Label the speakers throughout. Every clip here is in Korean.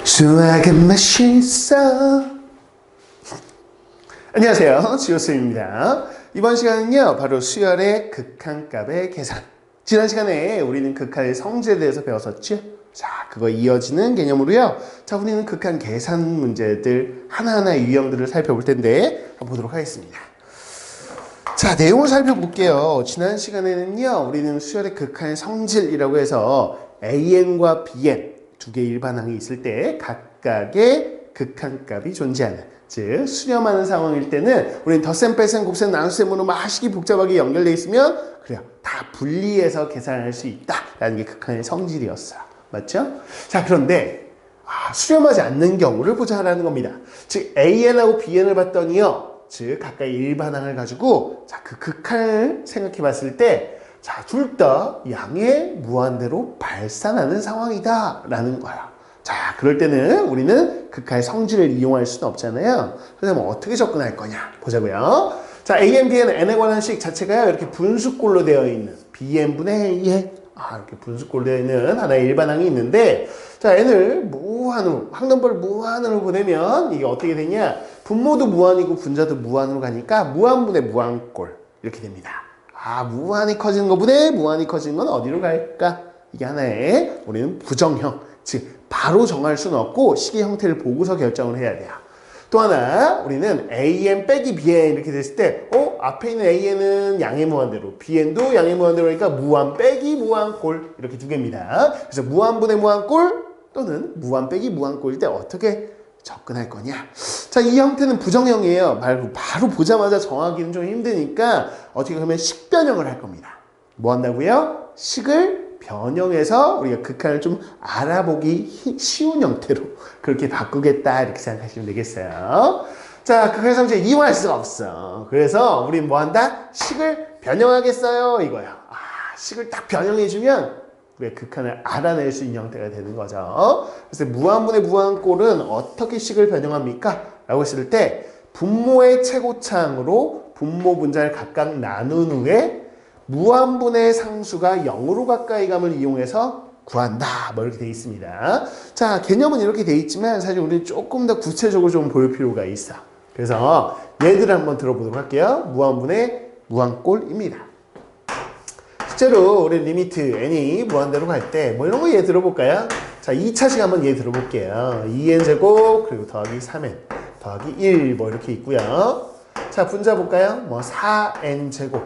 Speaker 1: 수학은 맛있어. 안녕하세요, 지호쌤입니다. 이번 시간은요, 바로 수열의 극한값의 계산. 지난 시간에 우리는 극한의 성질에 대해서 배웠었죠? 자, 그거 이어지는 개념으로요. 자, 우리는 극한 계산 문제들 하나하나의 유형들을 살펴볼 텐데 한번 보도록 하겠습니다. 자, 내용을 살펴볼게요. 지난 시간에는요, 우리는 수열의 극한의 성질이라고 해서 AN과 BN 두 개의 일반항이 있을 때 각각의 극한값이 존재하는, 즉 수렴하는 상황일 때는 우리는 덧셈, 뺄셈, 곱셈, 나눗셈으로 막 식이 복잡하게 연결되어 있으면 그래요, 다 분리해서 계산할 수 있다라는 게 극한의 성질이었어요. 맞죠? 자, 그런데 수렴하지 않는 경우를 보자라는 겁니다. 즉 AN하고 BN을 봤더니요, 즉 각각의 일반항을 가지고 자, 그 극한을 생각해 봤을 때 자, 둘 다 양의 무한대로 발산하는 상황이다 라는 거야. 자, 그럴 때는 우리는 극한의 성질을 이용할 수는 없잖아요. 그래서 어떻게 접근할 거냐 보자고요. 자, AN, BN, N에 관한 식 자체가요, 이렇게 분수꼴로 되어 있는 BN분의 AN, 이렇게 분수꼴로 되어 있는 하나의 일반항이 있는데, 자, N을 무한으로, 항넘버를 무한으로 보내면 이게 어떻게 되냐, 분모도 무한이고 분자도 무한으로 가니까 무한분의 무한꼴 이렇게 됩니다. 무한히 커지는 것보다 무한히 커지는 건 어디로 갈까? 이게 하나의 우리는 부정형, 즉 바로 정할 수는 없고 식의 형태를 보고서 결정을 해야 돼요. 또 하나, 우리는 AN 빼기 BN 이렇게 됐을 때 앞에 있는 AN은 양의 무한대로, BN도 양의 무한대로 하니까 무한 빼기 무한꼴 이렇게 두 개입니다. 그래서 무한분의 무한꼴 또는 무한 빼기 무한꼴일 때 어떻게 접근할 거냐? 자, 이 형태는 부정형이에요. 바로 보자마자 정하기는 좀 힘드니까 어떻게 하면 식 변형을 할 겁니다. 뭐 한다고요? 식을 변형해서 우리가 극한을 좀 알아보기 쉬운 형태로 그렇게 바꾸겠다 이렇게 생각하시면 되겠어요. 자, 극한의 성질 이용할 수가 없어. 그래서 우린 뭐 한다? 식을 변형하겠어요 이거야. 식을 딱 변형해주면 우리가 극한을 알아낼 수 있는 형태가 되는 거죠. 그래서 무한분의 무한꼴은 어떻게 식을 변형합니까? 라고 했을 때 분모의 최고차항으로 분모 분자를 각각 나눈 후에 무한분의 상수가 0으로 가까이 감을 이용해서 구한다. 뭐 이렇게 되어 있습니다. 자, 개념은 이렇게 되어 있지만 사실 우리는 조금 더 구체적으로 좀 볼 필요가 있어. 그래서 예들을 한번 들어보도록 할게요. 무한분의 무한꼴입니다. 실제로 우리 리미트 n이 무한대로 갈 때 뭐 이런 거 예 들어볼까요? 자, 2차식 한번 예 들어볼게요. 2n제곱 그리고 더하기 3n 더하기 1 뭐 이렇게 있고요. 자, 분자 볼까요? 뭐 4n제곱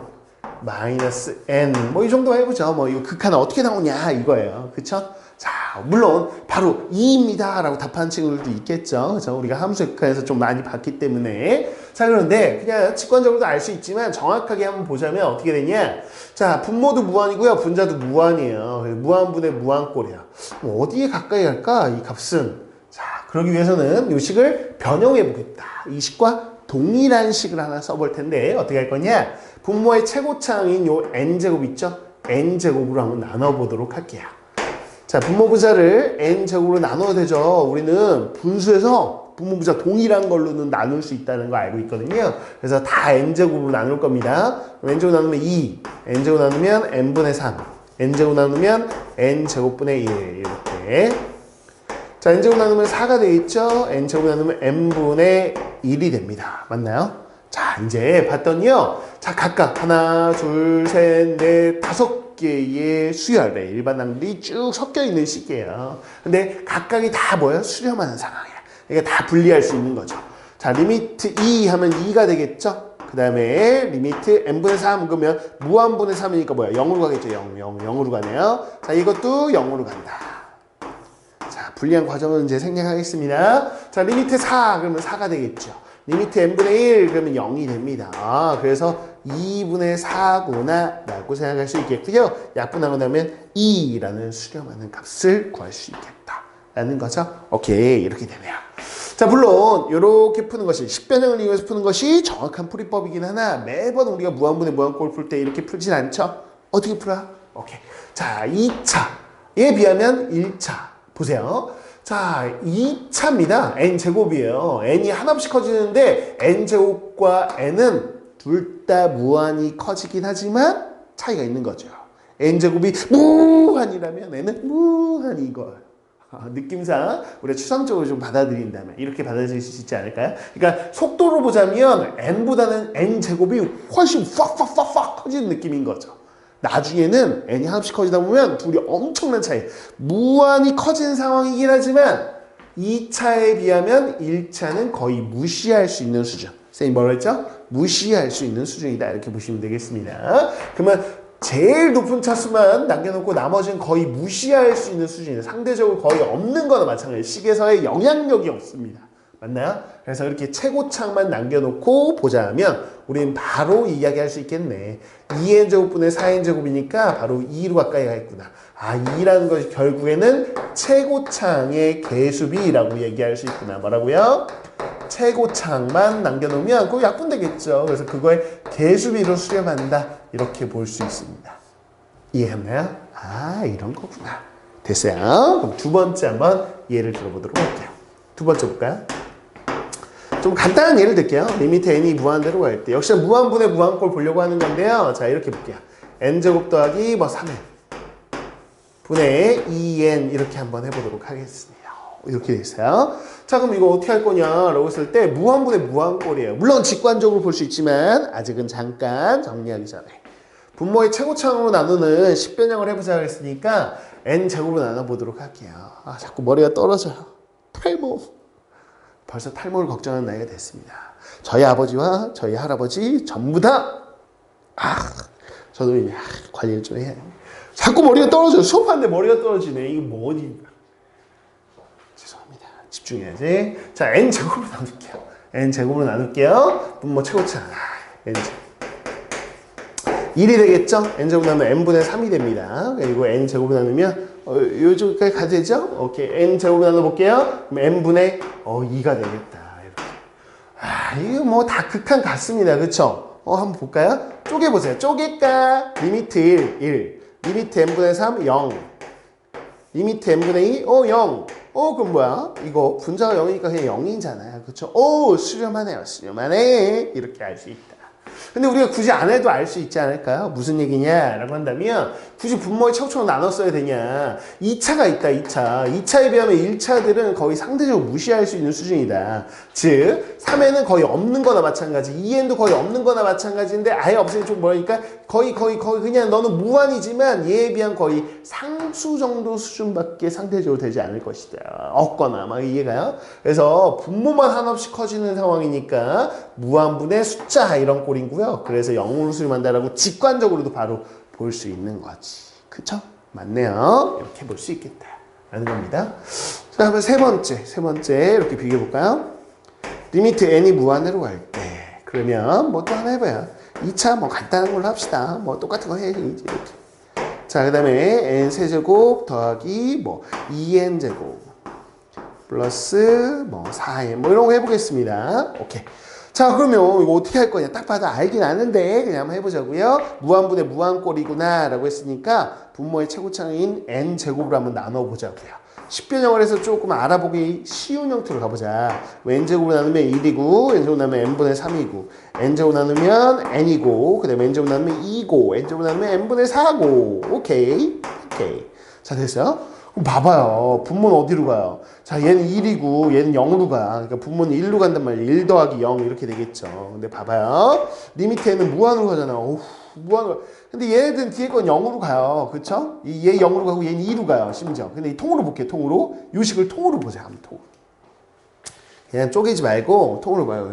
Speaker 1: 마이너스 n 뭐 이 정도 해보죠. 뭐 이거 극한 어떻게 나오냐 이거예요. 그쵸? 자, 물론 바로 2입니다 라고 답하는 친구들도 있겠죠. 그죠? 우리가 함수의 극한에서 좀 많이 봤기 때문에. 자, 그런데 그냥 직관적으로도 알 수 있지만 정확하게 한번 보자면 어떻게 되냐. 자, 분모도 무한이고요, 분자도 무한이에요. 무한분의 무한꼴이야. 어디에 가까이 갈까 이 값은. 자, 그러기 위해서는 이 식을 변형해 보겠다. 이 식과 동일한 식을 하나 써볼 텐데 어떻게 할 거냐. 분모의 최고차항인 요 n제곱 있죠? n제곱으로 한번 나눠보도록 할게요. 자, 분모 분자를 n제곱으로 나눠야 되죠. 우리는 분수에서 분모 분자 동일한 걸로는 나눌 수 있다는 거 알고 있거든요. 그래서 다 n제곱으로 나눌 겁니다. n제곱 나누면 2, n제곱 나누면 n분의 3, n제곱 나누면 n제곱분의 1 이렇게. 자, n제곱 나누면 4가 되겠죠. n제곱 나누면 n분의 1이 됩니다. 맞나요? 자, 이제 봤더니요. 자, 각각 하나, 둘, 셋, 넷, 5개의 수열의 일반항들이 쭉 섞여 있는 식이에요. 근데 각각이 다 뭐예요? 수렴하는 상황이야. 그러니까 다 분리할 수 있는 거죠. 자, 리미트 2 하면 2가 되겠죠? 그 다음에 리미트 n분의 3 그러면 무한분의 3이니까 뭐야? 0으로 가겠죠? 0으로 가네요. 자, 이것도 0으로 간다. 자, 분리한 과정을 이제 생략하겠습니다. 자, 리미트 4 그러면 4가 되겠죠? 리미트 n분의 1 그러면 0이 됩니다. 그래서 2분의 4구나 라고 생각할 수 있겠고요. 약분하고 나면 2라는 수렴하는 값을 구할 수 있겠다 라는 거죠. 오케이, 이렇게 되네요. 자, 물론 이렇게 푸는 것이 식변형을 이용해서 푸는 것이 정확한 풀이법이긴 하나 매번 우리가 무한분의 무한꼴 풀 때 이렇게 풀진 않죠. 어떻게 풀어? 오케이. 자, 2차에 비하면 1차 보세요. 자, 2차입니다. n제곱이에요. n이 하나씩 커지는데 n제곱과 n은 둘 다 무한히 커지긴 하지만 차이가 있는 거죠. n제곱이 무한이라면 n은 무한이 이거예요. 느낌상 우리가 추상적으로 좀 받아들인다면 이렇게 받아들일 수 있지 않을까요? 그러니까 속도로 보자면 n보다는 n제곱이 훨씬 팍팍팍팍 커지는 느낌인 거죠. 나중에는 n이 한없이 커지다 보면 둘이 엄청난 차이, 무한히 커지는 상황이긴 하지만 2차에 비하면 1차는 거의 무시할 수 있는 수준. 선생님이 뭐라 했죠? 무시할 수 있는 수준이다. 이렇게 보시면 되겠습니다. 그러면 제일 높은 차수만 남겨놓고 나머지는 거의 무시할 수 있는 수준이다. 상대적으로 거의 없는 거나 마찬가지예요. 식에서의 영향력이 없습니다. 맞나요? 그래서 이렇게 최고창만 남겨놓고 보자면 우리는 바로 이야기할 수 있겠네. 2n제곱분의 4n제곱이니까 바로 2로 가까이 가겠구나. 2라는 것이 결국에는 최고창의 개수비라고 얘기할 수 있구나. 뭐라고요? 최고창만 남겨놓으면 그거 약분되겠죠. 그래서 그거의 개수비로 수렴한다. 이렇게 볼 수 있습니다. 이해했나요? 이런 거구나. 됐어요. 그럼 두 번째 한번 예를 들어보도록 할게요. 두 번째 볼까요? 좀 간단한 예를 들게요. 리미트 n이 무한대로 갈 때 역시 무한분의 무한꼴 보려고 하는 건데요. 자, 이렇게 볼게요. n제곱 더하기 3n 분의 2n 이렇게 한번 해보도록 하겠습니다. 이렇게 돼 있어요. 자, 그럼 이거 어떻게 할 거냐라고 했을 때 무한분의 무한꼴이에요. 물론 직관적으로 볼 수 있지만 아직은 잠깐 정리하기 전에 분모의 최고창으로 나누는 식변형을 해보자 했으니까 n제곱으로 나눠보도록 할게요. 자꾸 머리가 떨어져요. 탈모. 벌써 탈모를 걱정하는 나이가 됐습니다. 저희 아버지와 저희 할아버지 전부 다 저도 이제 관리를 좀 해야 해요. 자꾸 머리가 떨어져요. 수업하는데 머리가 떨어지네. 이거 뭐니? 죄송합니다. 집중해야지. 자, n제곱으로 나눌게요. n제곱으로 나눌게요. 분모 최고차. n제곱. 1이 되겠죠? n제곱 나누면 n분의 3이 됩니다. 그리고 n제곱을 나누면 요쪽까지 가도 되죠? 오케이. n제곱 나눠볼게요. 그럼 n분의 2가 되겠다. 이렇게. 이거 뭐 다 극한 같습니다. 그쵸? 한번 볼까요? 쪼개보세요. 쪼갤까? 리미트 1. 리미트 n분의 3, 0. 리미트 n분의 2, 0. 그럼 뭐야? 이거 분자가 0이니까 그냥 0이잖아요. 그쵸? 수렴하네요. 수렴하네. 이렇게 알 수 있다. 근데 우리가 굳이 안 해도 알 수 있지 않을까요? 무슨 얘기냐라고 한다면 굳이 분모의 최고총을 나눴어야 되냐. 2차가 있다. 2차에 비하면 1차들은 거의 상대적으로 무시할 수 있는 수준이다. 즉 3n은 거의 없는 거나 마찬가지, 2n도 거의 없는 거나 마찬가지인데 아예 없으니 좀 뭐라니까 거의 그냥 너는 무한이지만 얘에 비한 거의 상수 정도 수준밖에 상대적으로 되지 않을 것이다. 없거나 막 이해가요? 그래서 분모만 한없이 커지는 상황이니까 무한분의 숫자 이런 꼴이고요. 그래서 0으로 수렴한다라고 직관적으로도 바로 볼 수 있는 거지. 그쵸? 맞네요. 이렇게 볼 수 있겠다. 라는 겁니다. 자, 그러면 세 번째 이렇게 비교해볼까요? 리미트 n이 무한으로 갈 때. 그러면 뭐 또 하나 해봐요. 2차 뭐 간단한 걸로 합시다. 뭐 똑같은 거 해. 이제 이렇게. 자, 그 다음에 n 세제곱 더하기 뭐 2n 제곱 플러스 뭐 4n 뭐 이런 거 해보겠습니다. 오케이. 자, 그러면 이거 어떻게 할 거냐? 딱 봐도 알긴 아는데 그냥 한번 해보자고요. 무한분의 무한꼴이구나 라고 했으니까 분모의 최고차인 n제곱으로 한번 나눠보자고요. 식변형을 해서 조금 알아보기 쉬운 형태로 가보자. n제곱으로 나누면 1이고 n제곱 나누면 n분의 3이고 n제곱 나누면 n이고 그 다음에 n제곱 나누면 2고 n제곱 나누면 n분의 4고 오케이. 자, 됐어요? 그럼 봐봐요. 분모는 어디로 가요? 자, 얘는 1이고 얘는 0으로 가. 그러니까 분모는 1로 간단 말이에요. 1 더하기 0 이렇게 되겠죠. 근데 봐봐요. 리미트에는 무한으로 가잖아. 무한으로. 근데 얘네들은 뒤에 건 0으로 가요. 그쵸? 얘 0으로 가고 얘는 2로 가요. 심지어. 근데 이 통으로 볼게요. 통으로. 요 식을 통으로 보세요. 한번 통으로. 그냥 쪼개지 말고 통으로 봐요.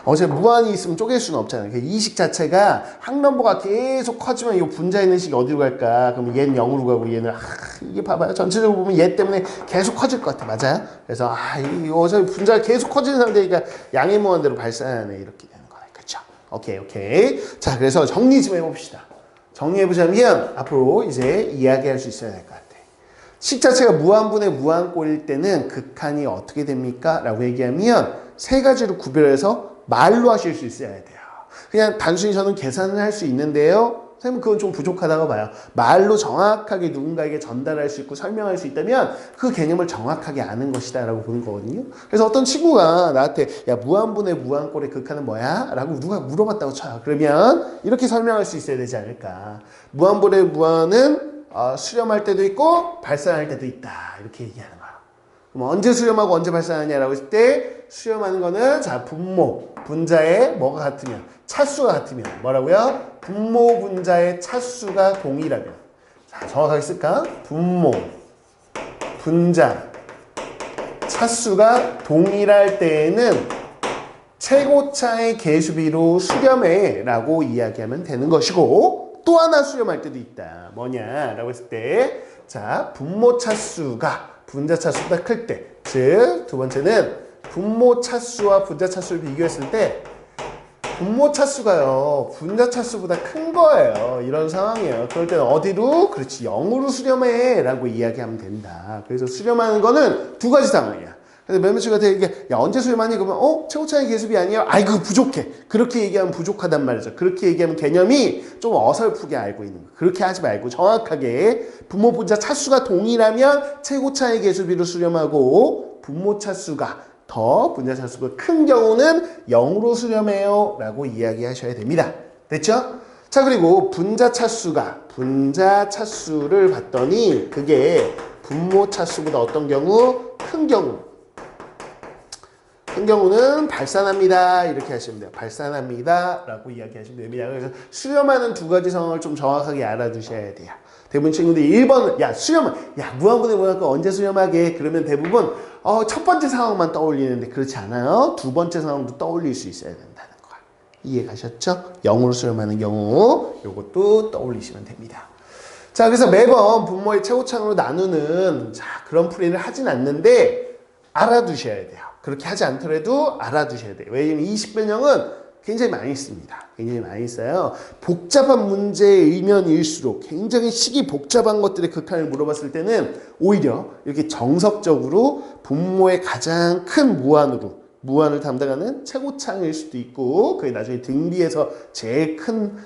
Speaker 1: 어차피 무한이 있으면 쪼갤 수는 없잖아요. 이 식 자체가 항넘버가 계속 커지면 이 분자 있는 식이 어디로 갈까? 그러면 얘는 0으로 가고 얘는 이게 봐봐요. 전체적으로 보면 얘 때문에 계속 커질 것 같아. 맞아요? 그래서 이거 어차피 분자가 계속 커지는 상태니까 양의 무한대로 발산하네. 이렇게 되는 거네. 그렇죠? 오케이. 자, 그래서 정리 좀 해봅시다. 정리해보자면 앞으로 이제 이야기할 수 있어야 될 것 같아요. 식 자체가 무한분의 무한꼴일 때는 극한이 어떻게 됩니까? 라고 얘기하면 세 가지로 구별해서 말로 하실 수 있어야 돼요. 그냥 단순히 저는 계산을 할 수 있는데요. 선생님 그건 좀 부족하다고 봐요. 말로 정확하게 누군가에게 전달할 수 있고 설명할 수 있다면 그 개념을 정확하게 아는 것이다 라고 보는 거거든요. 그래서 어떤 친구가 나한테 야 무한분의 무한꼴의 극한은 뭐야? 라고 누가 물어봤다고 쳐요. 그러면 이렇게 설명할 수 있어야 되지 않을까. 무한분의 무한은 수렴할 때도 있고 발산할 때도 있다. 이렇게 얘기하는 거야. 그럼 언제 수렴하고 언제 발산하냐라고 했을 때 수렴하는 거는 자 분모 분자의 뭐가 같으면 차수가 같으면 뭐라고요? 분모 분자의 차수가 동일하면 자 정확하게 쓸까? 분모 분자 차수가 동일할 때에는 최고차의 개수비로 수렴해 라고 이야기하면 되는 것이고 또 하나 수렴할 때도 있다. 뭐냐라고 했을 때 자 분모 차수가 분자 차수보다 클 때 즉 두 번째는 분모 차수와 분자 차수를 비교했을 때 분모 차수가요 분자 차수보다 큰 거예요. 이런 상황이에요. 그럴 때는 어디로? 그렇지 0으로 수렴해 라고 이야기하면 된다. 그래서 수렴하는 거는 두 가지 상황이야. 그래서 몇몇 친구가 되게 야 언제 수렴하니? 그러면 최고차의 개수비 아니에요? 아이 그거 부족해. 그렇게 얘기하면 부족하단 말이죠. 그렇게 얘기하면 개념이 좀 어설프게 알고 있는 거예요. 그렇게 하지 말고 정확하게 분모 분자 차수가 동일하면 최고차의 개수비로 수렴하고 분모 차수가 더 분자 차수가 큰 경우는 0으로 수렴해요 라고 이야기하셔야 됩니다. 됐죠? 자 그리고 분자 차수를 봤더니 그게 분모 차수보다 어떤 경우? 큰 경우는 발산합니다. 이렇게 하시면 돼요. 발산합니다. 라고 이야기하시면 됩니다. 그래서 수렴하는 두 가지 상황을 좀 정확하게 알아두셔야 돼요. 대부분 친구들이 1번, 무한분의 무한권 언제 수렴하게? 그러면 대부분, 첫 번째 상황만 떠올리는데 그렇지 않아요. 두 번째 상황도 떠올릴 수 있어야 된다는 거야. 이해 가셨죠? 0으로 수렴하는 경우, 요것도 떠올리시면 됩니다. 자, 그래서 매번 분모의 최고차로 나누는, 그런 풀이를 하진 않는데, 알아두셔야 돼요. 그렇게 하지 않더라도 알아두셔야 돼요. 왜냐면 20변형은 굉장히 많이 씁니다. 굉장히 많이 써요. 복잡한 문제일면일수록 굉장히 식이 복잡한 것들의 극한을 물어봤을 때는 오히려 이렇게 정석적으로 분모의 가장 큰 무한을 담당하는 최고차일 수도 있고 그게 나중에 등비에서 제일 큰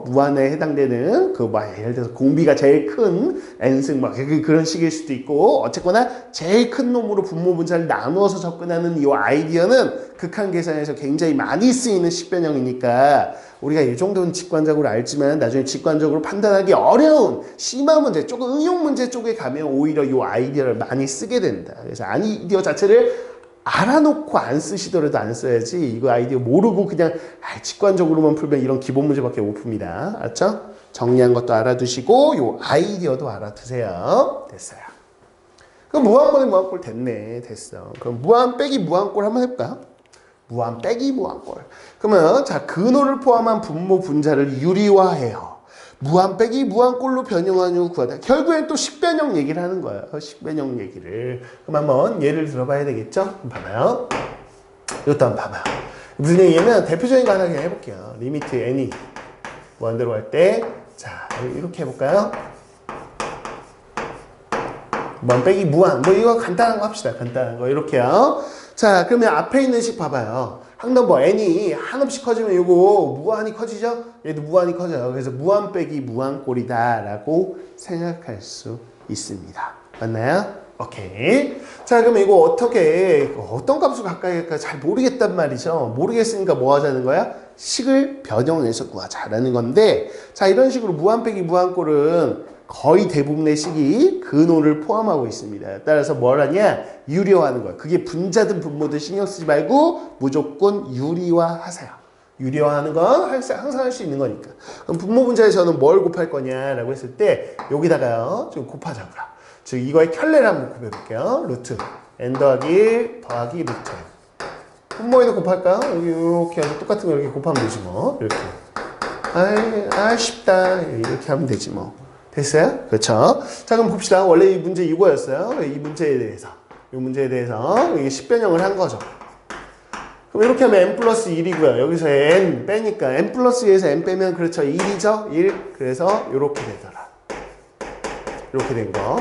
Speaker 1: 무한에 해당되는 예를 들어서 공비가 제일 큰 n승 그런 식일 수도 있고 어쨌거나 제일 큰 놈으로 분모 분자를 나누어서 접근하는 이 아이디어는 극한 계산에서 굉장히 많이 쓰이는 식변형이니까 우리가 이 정도는 직관적으로 알지만 나중에 직관적으로 판단하기 어려운 심한 문제, 조금 응용 문제 쪽에 가면 오히려 이 아이디어를 많이 쓰게 된다. 그래서 아이디어 자체를 알아놓고 안 쓰시더라도 안 써야지 이거 아이디어 모르고 그냥 직관적으로만 풀면 이런 기본 문제밖에 못 풉니다. 알았죠? 정리한 것도 알아두시고 요 아이디어도 알아두세요. 됐어요. 그럼 무한권의 무한꼴 됐네. 됐어. 그럼 무한 빼기 무한꼴 한번 해볼까요? 무한 빼기 무한꼴. 그러면 근호를 포함한 분모 분자를 유리화해요. 무한 빼기 무한꼴로 변형한 후 구하다. 결국엔 또 식변형 얘기를 하는 거예요. 식변형 얘기를. 그럼 한번 예를 들어봐야 되겠죠? 한번 봐봐요. 이것도 한번 봐봐요. 무슨 얘기냐면 대표적인 거 하나 그냥 해볼게요. 리미트 n이 무한대로 갈 때 이렇게 해볼까요? 무한 빼기 무한. 이거 간단한 거 합시다. 간단한 거 이렇게요. 자 그러면 앞에 있는 식 봐봐요. 항상 n이 한없이 커지면 이거 무한이 커지죠? 얘도 무한이 커져요. 그래서 무한 빼기 무한꼴이다 라고 생각할 수 있습니다. 맞나요? 오케이. 자 그러면 이거 어떤 값을 가까이 할까 잘 모르겠단 말이죠. 모르겠으니까 뭐 하자는 거야? 식을 변형해서 구하자라는 건데 이런 식으로 무한 빼기 무한꼴은 거의 대부분의 식이 근호를 포함하고 있습니다. 따라서 뭘 하냐? 유리화하는 거예요. 그게 분자든 분모든 신경 쓰지 말고 무조건 유리화하세요. 유리화하는 건 항상 할 수 있는 거니까. 그럼 분모 분자에서는 뭘 곱할 거냐라고 했을 때 여기다가요. 좀 곱하자고요. 즉 이거의 켤레를 한번 곱해볼게요. 루트 n 더하기 1 더하기 루트 n. 분모에도 곱할까요? 이렇게 해서 똑같은 거 이렇게 곱하면 되지 뭐. 이렇게. 쉽다. 이렇게 하면 되지 뭐. 됐어요? 그렇죠? 자 그럼 봅시다. 원래 이 문제 이거였어요. 이 문제에 대해서 이게 식변형을 한 거죠. 그럼 이렇게 하면 n 플러스 1이고요. 여기서 n 빼니까 n 플러스 2에서 n 빼면 그렇죠. 1이죠? 1. 그래서 이렇게 되더라. 이렇게 된 거.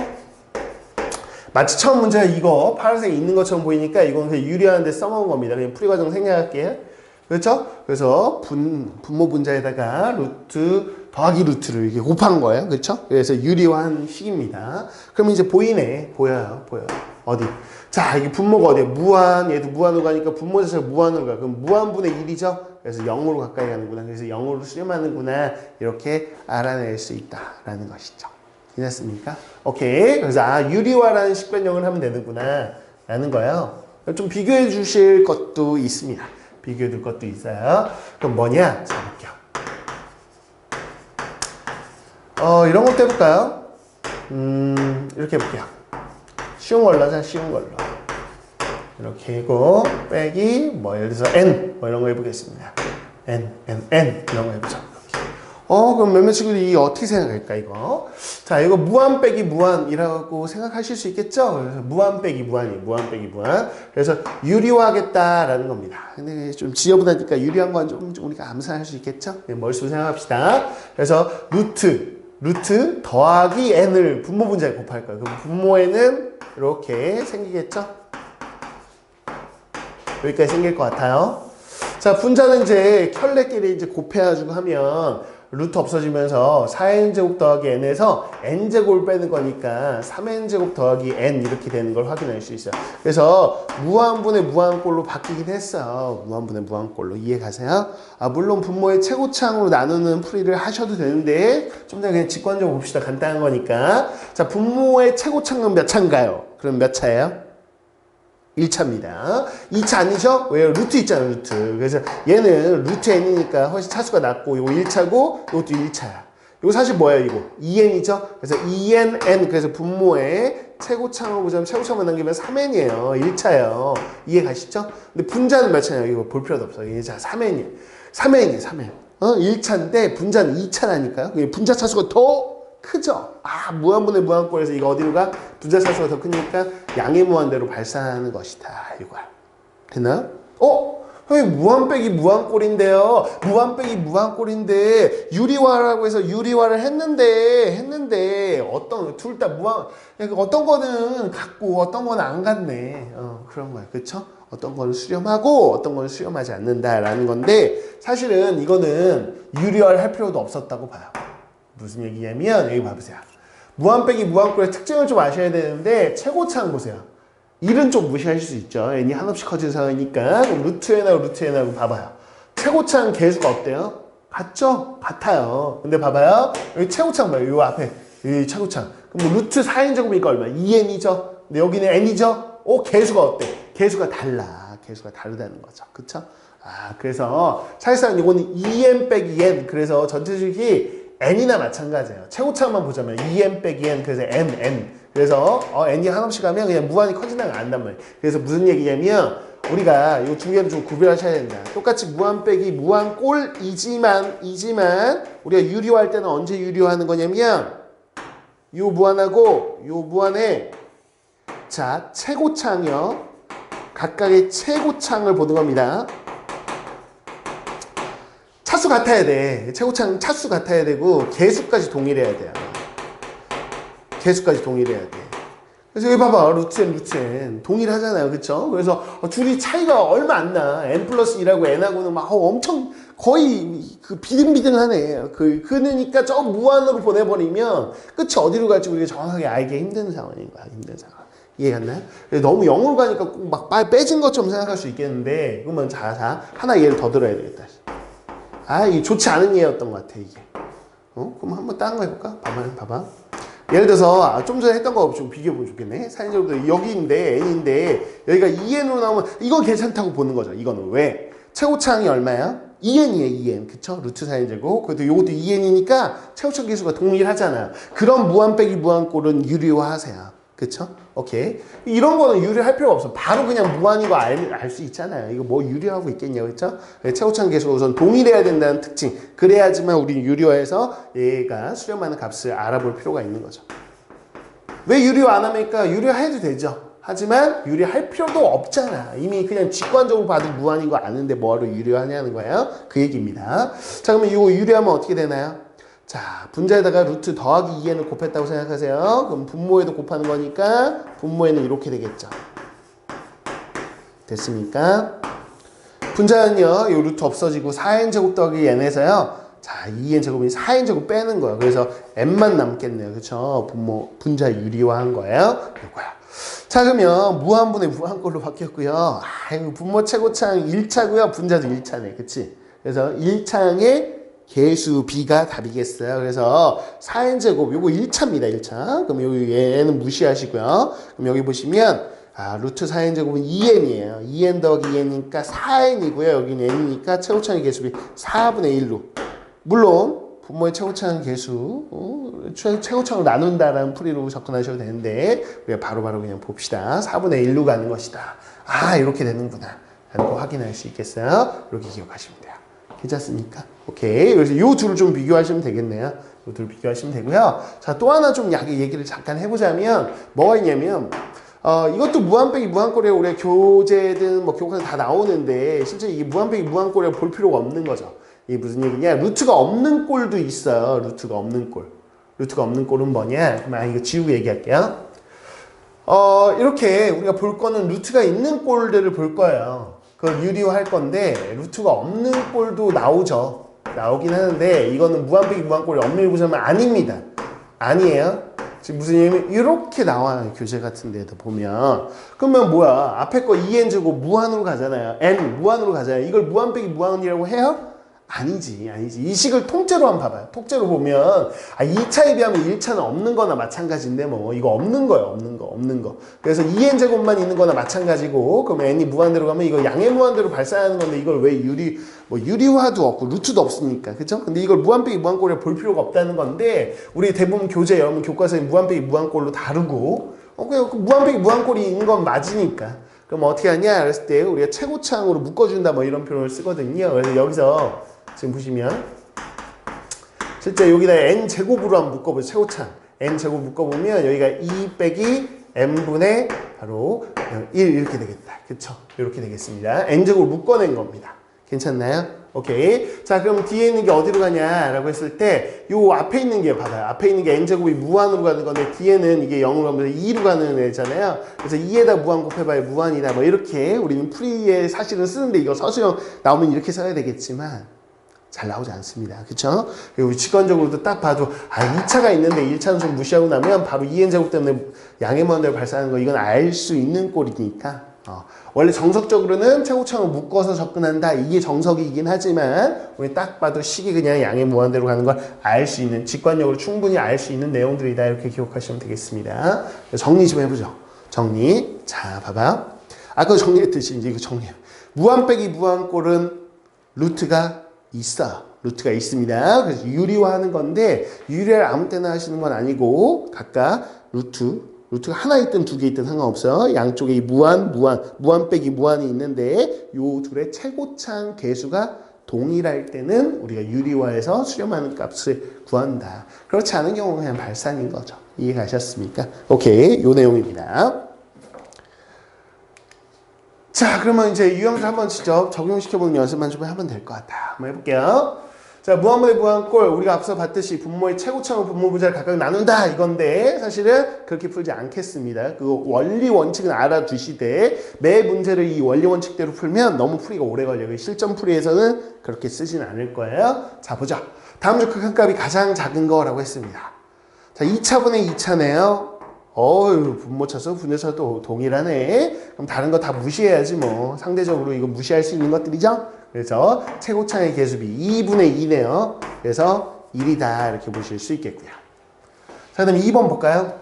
Speaker 1: 마치 처음 문제가 이거 파란색 있는 것처럼 보이니까 이건 그냥 유리하는 데 써먹은 겁니다. 그냥 풀이 과정 생략할게요. 그렇죠? 그래서 분모 분자에다가 루트 더하기 루트를 이렇게 곱한 거예요. 그렇죠? 그래서 유리화한 식입니다. 그러면 이제 보여요. 어디? 이게 분모가 어디야? 무한, 얘도 무한으로 가니까 분모 자체가 무한으로 가. 그럼 무한분의 1이죠? 그래서 0으로 가까이 가는구나. 그래서 0으로 수렴하는구나. 이렇게 알아낼 수 있다라는 것이죠. 괜찮습니까? 오케이. 그래서 유리화라는 식변형을 하면 되는구나 라는 거예요. 좀 비교해 주실 것도 있습니다. 비교해 줄 것도 있어요. 그럼 뭐냐? 자, 볼게요. 이런 것도 해볼까요? 이렇게 해볼게요. 쉬운 걸로 하자, 쉬운 걸로. 이렇게 하고, 빼기, 뭐, 예를 들어서 n, 뭐 이런 거 해보겠습니다. n 이런 거 해보자. 그럼 몇몇 친구들이 어떻게 생각할까, 이거? 자, 이거 무한 빼기 무한이라고 생각하실 수 있겠죠? 그래서 무한 빼기 무한이에요. 무한 빼기 무한. 그래서 유리화하겠다라는 겁니다. 근데 좀 지저분하니까 유리한 건 좀 우리가 암산할 수 있겠죠? 네, 머릿속으로 생각합시다. 그래서 루트 더하기 n을 분모 분자에 곱할 거예요. 그럼 분모에는 이렇게 생기겠죠? 여기까지 생길 것 같아요. 자, 분자는 이제 켤레끼리 이제 곱해가지고 하면 루트 없어지면서 4n제곱 더하기 n에서 n제곱을 빼는 거니까 3n제곱 더하기 n 이렇게 되는 걸 확인할 수 있어요. 그래서 무한분의 무한꼴로 바뀌긴 했어요. 무한분의 무한꼴로. 이해 가세요? 물론 분모의 최고차항으로 나누는 풀이를 하셔도 되는데 좀 더 그냥 직관적으로 봅시다. 간단한 거니까. 자, 분모의 최고차항은 몇 차인가요? 그럼 몇 차예요? 1차입니다. 2차 아니죠? 왜요? 루트 있잖아요, 루트. 그래서 얘는 루트 n이니까 훨씬 차수가 낮고, 이거 1차고, 이것도 1차야. 이거 사실 뭐예요, 이거? 2n이죠? 그래서 2n, n. 그래서 분모에 최고차항을 보자면 최고차항만 남기면 3n이에요. 1차예요. 이해 가시죠? 근데 분자는 몇 차냐? 이거 볼 필요도 없어요. 이게 자, 3n이에요. 3n이에요, 3n. 1차인데 분자는 2차라니까요. 분자 차수가 더 크죠? 무한분의 무한꼴에서 이거 어디로 가? 분자 차수가 더 크니까 양의 무한대로 발산하는 것이다. 이거야. 됐나요? 형님 무한 빼기 무한꼴인데요. 무한 빼기 무한꼴인데 유리화라고 해서 유리화를 했는데 둘 다 무한, 어떤 거는 같고 어떤 거는 안 같네. 그런 거야. 그쵸? 어떤 거는 수렴하고 어떤 거는 수렴하지 않는다라는 건데 사실은 이거는 유리화를 할 필요도 없었다고 봐요. 무슨 얘기냐면 여기 봐보세요. 무한 빼기 무한꼴의 특징을 좀 아셔야 되는데 최고차항 보세요. 1은 좀 무시하실 수 있죠. n이 한없이 커진 상황이니까 루트 n하고 봐봐요. 최고차항 개수가 어때요? 같죠? 같아요. 근데 봐봐요. 여기 최고차항 봐요. 요 앞에 여기 최고차항. 그럼 뭐 루트 4n제곱이니까 얼마? 2n이죠. 근데 여기는 n이죠. 개수가 어때? 개수가 달라. 개수가 다르다는 거죠. 그쵸? 그래서 사실상 이거는 2n 빼기 n. 그래서 전체식이 n이나 마찬가지예요. 최고차만 보자면 2n 빼기 n. 그래서 n. 그래서 n이 한없이 가면 그냥 무한히 커진다가 안단 말이에요. 그래서 무슨 얘기냐면 우리가 이 두 개를 좀 구별하셔야 된다. 똑같이 무한 빼기 무한꼴이지만 우리가 유리화할 때는 언제 유리화하는 거냐면 요 무한하고 요 무한의 자 최고차항이요. 각각의 최고차항을 보는 겁니다. 차수 같아야 돼. 최고차항 차수 같아야 되고 개수까지 동일해야 돼요. 개수까지 동일해야 돼. 그래서 여기 봐봐. 루트 n 동일하잖아요. 그쵸? 그래서 둘이 차이가 얼마 안 나. n 플러스 2라고 n하고는 막 엄청 거의 비등비등하네. 그러니까 저 무한으로 보내버리면 끝이 어디로 갈지 우리가 정확하게 알기 힘든 상황인 거야. 힘든 상황. 이해 갔나요? 너무 0으로 가니까 꼭 막 빼진 것처럼 생각할 수 있겠는데 그러면 자 하나 예를 더 들어야 되겠다. 이게 좋지 않은 예였던 것 같아, 이게. 그럼 한번 다른 거 해볼까? 봐봐. 예를 들어서, 좀 전에 했던 거 좀 비교해보면 좋겠네. 사인제곱도 여기인데, n인데, 여기가 2n으로 나오면, 이건 괜찮다고 보는 거죠. 이거는 왜? 최고차항이 얼마야? 2n이에요, 2n. 그쵸? 루트 사인제곱. 그래도 요것도 2n이니까 최고차항 계수가 동일하잖아요. 그럼 무한 빼기 무한꼴은 유리화 하세요. 그쵸? 오케이. 이런 거는 유리할 필요가 없어. 바로 그냥 무한이고 알 수 있잖아요. 이거 뭐 유리하고 있겠냐, 그쵸? 최고차항 계수가 우선 동일해야 된다는 특징. 그래야지만 우리는 유리화해서 얘가 수렴하는 값을 알아볼 필요가 있는 거죠. 왜 유리화 안 합니까? 유리화해도 되죠. 하지만 유리할 필요도 없잖아. 이미 그냥 직관적으로 봐도 무한인 거 아는데 뭐하러 유리화하냐는 거예요. 그 얘기입니다. 자, 그러면 이거 유리하면 어떻게 되나요? 자, 분자에다가 루트 더하기 2n을 곱했다고 생각하세요. 그럼 분모에도 곱하는 거니까 분모에는 이렇게 되겠죠. 됐습니까? 분자는요, 이 루트 없어지고 4n제곱 더하기 n에서요. 자, 2n제곱이 4n제곱 빼는 거예요. 그래서 n만 남겠네요. 그쵸? 분자 유리화한 거예요. 이거야. 자, 그러면 무한분의 무한꼴로 바뀌었고요. 분모 최고차항 1차고요. 분자도 1차네. 그치? 그래서 1차항의 계수 B가 답이겠어요. 그래서 4n제곱 요거 1차입니다. 1차. 그럼 여기 얘는 무시하시고요. 그럼 여기 보시면 루트 4n제곱은 2n이에요. 2n 더하기 2n이니까 4n이고요. 여기는 n이니까 최고차의 계수비 4분의 1로. 물론 분모의 최고차의 계수 최고차로 나눈다라는 풀이로 접근하셔도 되는데 우리가 바로바로 그냥 봅시다. 4분의 1로 가는 것이다. 이렇게 되는구나 라는 거 확인할 수 있겠어요. 이렇게 기억하시면 돼요. 괜찮습니까? 오케이. 그래서 이 둘을 좀 비교하시면 되겠네요. 이 둘을 비교하시면 되고요. 자, 또 하나 좀 얘기를 잠깐 해보자면 뭐가 있냐면 이것도 무한 빼기 무한꼴에 우리가 교재든 뭐 교과서 다 나오는데 실제 이게 무한 빼기 무한꼴에 볼 필요가 없는 거죠. 이게 무슨 얘기냐? 루트가 없는 꼴도 있어요. 루트가 없는 꼴. 루트가 없는 꼴은 뭐냐? 그럼 이거 지우고 얘기할게요. 이렇게 우리가 볼 거는 루트가 있는 꼴들을 볼 거예요. 그걸 유리화할 건데 루트가 없는 꼴도 나오긴 하는데 이거는 무한 빼기 무한꼴이 없는 일부자면 아닙니다. 아니에요. 지금 무슨 얘기냐면 이렇게 나와요. 교재 같은 데도 보면. 그러면 뭐야? 앞에 거 2n제곱 무한으로 가잖아요. n 무한으로 가잖아요. 이걸 무한 빼기 무한이라고 해요? 아니지. 이 식을 통째로 한번 봐봐요. 통째로 보면 2차에 비하면 1차는 없는 거나 마찬가지인데 뭐 이거 없는 거예요. 없는 거. 그래서 2n제곱만 있는 거나 마찬가지고 그럼 n이 무한대로 가면 이거 양의 무한대로 발산하는 건데 이걸 왜 유리화도 없고 루트도 없으니까. 그죠? 근데 이걸 무한 빼기 무한꼴에 볼 필요가 없다는 건데 우리 대부분 교재 여러분 교과서에 무한 빼기 무한꼴로 다루고 그냥 무한 빼기 무한꼴이 있는 건 맞으니까. 그럼 어떻게 하냐? 그랬을 때 우리가 최고차항으로 묶어준다 뭐 이런 표현을 쓰거든요. 그래서 여기서 지금 보시면 실제 여기다 n제곱으로 한번 묶어보죠. 최고차항 n제곱 묶어보면 여기가 2 빼기 n분의 바로 1 이렇게 되겠다. 그쵸? 이렇게 되겠습니다. n제곱을 묶어낸 겁니다. 괜찮나요? 오케이. 자, 그럼 뒤에 있는 게 어디로 가냐라고 했을 때 요 앞에 있는 게 봐봐요. 앞에 있는 게 n제곱이 무한으로 가는 건데 뒤에는 이게 0으로 가면서 2로 가는 애잖아요. 그래서 2에다 무한 곱해봐야 무한이다. 뭐 이렇게 우리는 풀이에 사실은 쓰는데 이거 서술형 나오면 이렇게 써야 되겠지만 잘 나오지 않습니다. 그쵸? 그리고 직관적으로도 딱 봐도 2차가 있는데 1차는 좀 무시하고 나면 바로 2n제곱 때문에 양의 무한대로 발생하는 거 이건 알 수 있는 꼴이니까 원래 정석적으로는 최고차항을 묶어서 접근한다. 이게 정석이긴 하지만 우리 딱 봐도 식이 그냥 양의 무한대로 가는 걸 알 수 있는 직관적으로 충분히 알 수 있는 내용들이다. 이렇게 기억하시면 되겠습니다. 정리 좀 해보죠. 정리. 자, 봐봐요. 아까 정리했듯이 이제 이거 정리해요. 무한 빼기 무한꼴은 루트가 있습니다. 그래서 유리화하는 건데 유리화를 아무 때나 하시는 건 아니고 각각 루트가 하나 있든 두 개 있든 상관없어요. 양쪽에 이 무한 빼기 무한이 있는데 요 둘의 최고차항 계수가 동일할 때는 우리가 유리화해서 수렴하는 값을 구한다. 그렇지 않은 경우는 그냥 발산인 거죠. 이해가셨습니까? 오케이, 요 내용입니다. 자, 그러면 이제 유형들 한번 직접 적용시켜보는 연습만 좀 하면 될 것 같아요. 한번 해볼게요. 자, 무한분의 무한꼴 우리가 앞서 봤듯이 분모의 최고차항 분모부자를 각각 나눈다 이건데 사실은 그렇게 풀지 않겠습니다. 그 원리 원칙은 알아두시되 매 문제를 이 원리 원칙대로 풀면 너무 풀이가 오래 걸려요. 실전 풀이에서는 그렇게 쓰진 않을 거예요. 자, 보자. 다음 중 극한값이 가장 작은 거라고 했습니다. 자, 2차분의 2차네요. 분모차수, 분모차수 동일하네. 그럼 다른 거 다 무시해야지 뭐. 상대적으로 이거 무시할 수 있는 것들이죠. 그래서 최고차의 계수비 2분의 2네요. 그래서 1이다 이렇게 보실 수 있겠고요. 자, 그다음에 2번 볼까요?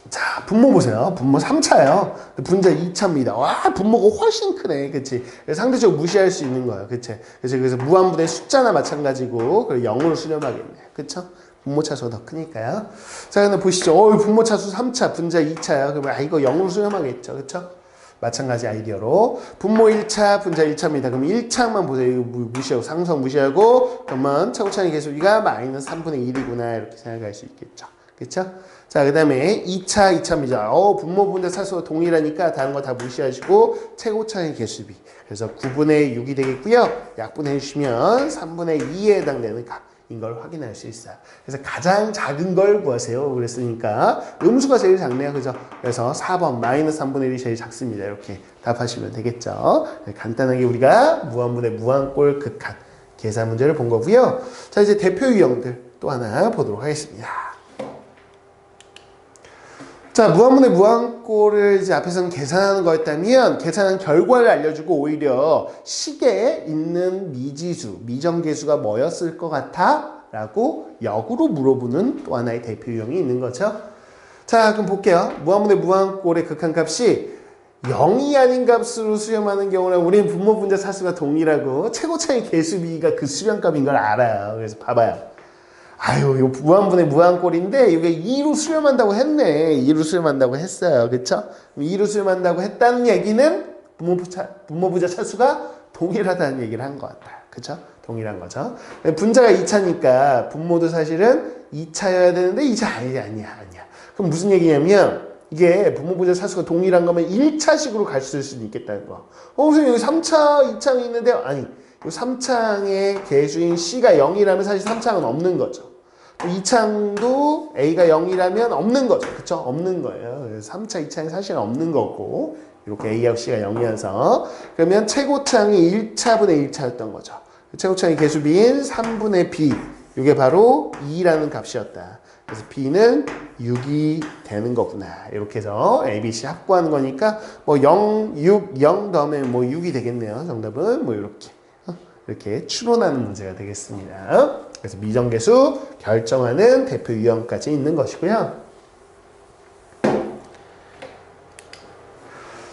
Speaker 1: 자, 분모 보세요. 분모 3차예요. 분자 2차입니다. 와, 분모가 훨씬 크네. 그치? 상대적으로 무시할 수 있는 거예요. 그치? 그래서 무한분의 숫자나 마찬가지고, 그리고 0으로 수렴하겠네. 그쵸? 분모차수가 더 크니까요. 자, 근데 보시죠. 분모차수 3차, 분자 2차야. 그러면 이거 0으로 수렴하겠죠. 그쵸? 마찬가지 아이디어로. 분모 1차, 분자 1차입니다. 그럼 1차만 보세요. 이거 무시하고, 상성 무시하고, 그러면 최고차의 계수비가 마이너스 3분의 1이구나. 이렇게 생각할 수 있겠죠. 그쵸? 자, 그 다음에 2차입니다. 분모 분자 차수가 동일하니까 다른 거 다 무시하시고, 최고차의 계수비. 그래서 9분의 6이 되겠고요. 약분해 주시면 3분의 2에 해당되는 값. 걸 확인할 수 있어요. 그래서 가장 작은 걸 구하세요. 그랬으니까 음수가 제일 작네요. 그죠? 그래서 4번 마이너스 3분의 1이 제일 작습니다. 이렇게 답하시면 되겠죠. 간단하게 우리가 무한분의 무한꼴 극한 계산 문제를 본 거고요. 자, 이제 대표 유형들 또 하나 보도록 하겠습니다. 자, 무한분의 무한꼴을 이제 앞에서는 계산하는 거였다면 계산한 결과를 알려주고 오히려 식에 있는 미지수, 미정계수가 뭐였을 것 같아? 라고 역으로 물어보는 또 하나의 대표 유형이 있는 거죠. 자, 그럼 볼게요. 무한분의 무한꼴의 극한값이 0이 아닌 값으로 수렴하는 경우는 우리는 분모 분자 차수가 동일하고 최고차의 개수비가 그 수렴값인 걸 알아요. 그래서 봐봐요. 아유, 요 무한분의 무한꼴인데 이게 2로 수렴한다고 했네. 2로 수렴한다고 했어요. 그쵸? 2로 수렴한다고 했다는 얘기는 분모 분자 차수가 동일하다는 얘기를 한 것 같아요. 그쵸? 동일한 거죠. 분자가 2차니까 분모도 사실은 2차여야 되는데 2차 아니야. 그럼 무슨 얘기냐면 이게 분모 분자 차수가 동일한 거면 1차식으로 갈 수는 있겠다는 거. 선생님 여기 3차, 2창이 있는데요. 아니, 이 3창의 개수인 C가 0이라면 사실 3창은 없는 거죠. 2창도 A가 0이라면 없는 거죠. 그쵸? 없는 거예요. 그래서 3차, 2창이 사실은 없는 거고 이렇게 A하고 C가 0이어서 그러면 최고창이 1차분의 1차였던 거죠. 최고창의 개수비인 3분의 B 이게 바로 2라는 값이었다. 그래서 B는 6이 되는 거구나. 이렇게 해서 A, B, C 합구하는 거니까 뭐 0, 6, 0 다음에 뭐 6이 되겠네요. 정답은 뭐 이렇게 추론하는 문제가 되겠습니다. 그래서 미정계수 결정하는 대표 유형까지 있는 것이고요.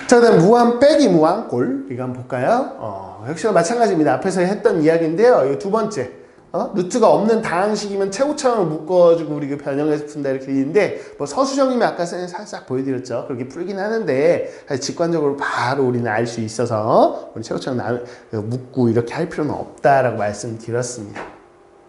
Speaker 1: 자, 그다음 무한 빼기 무한꼴 이거 한번 볼까요? 역시나 마찬가지입니다. 앞에서 했던 이야기인데요. 이거 두 번째. 루트가 없는 다항식이면 최고차원을 묶어주고 우리 그 변형해서 푼다 이렇게 되는데 뭐 서수정님이 아까 살짝 보여드렸죠. 그렇게 풀긴 하는데 사실 직관적으로 바로 우리는 알 수 있어서 우리 최고차원 묶고 이렇게 할 필요는 없다라고 말씀드렸습니다.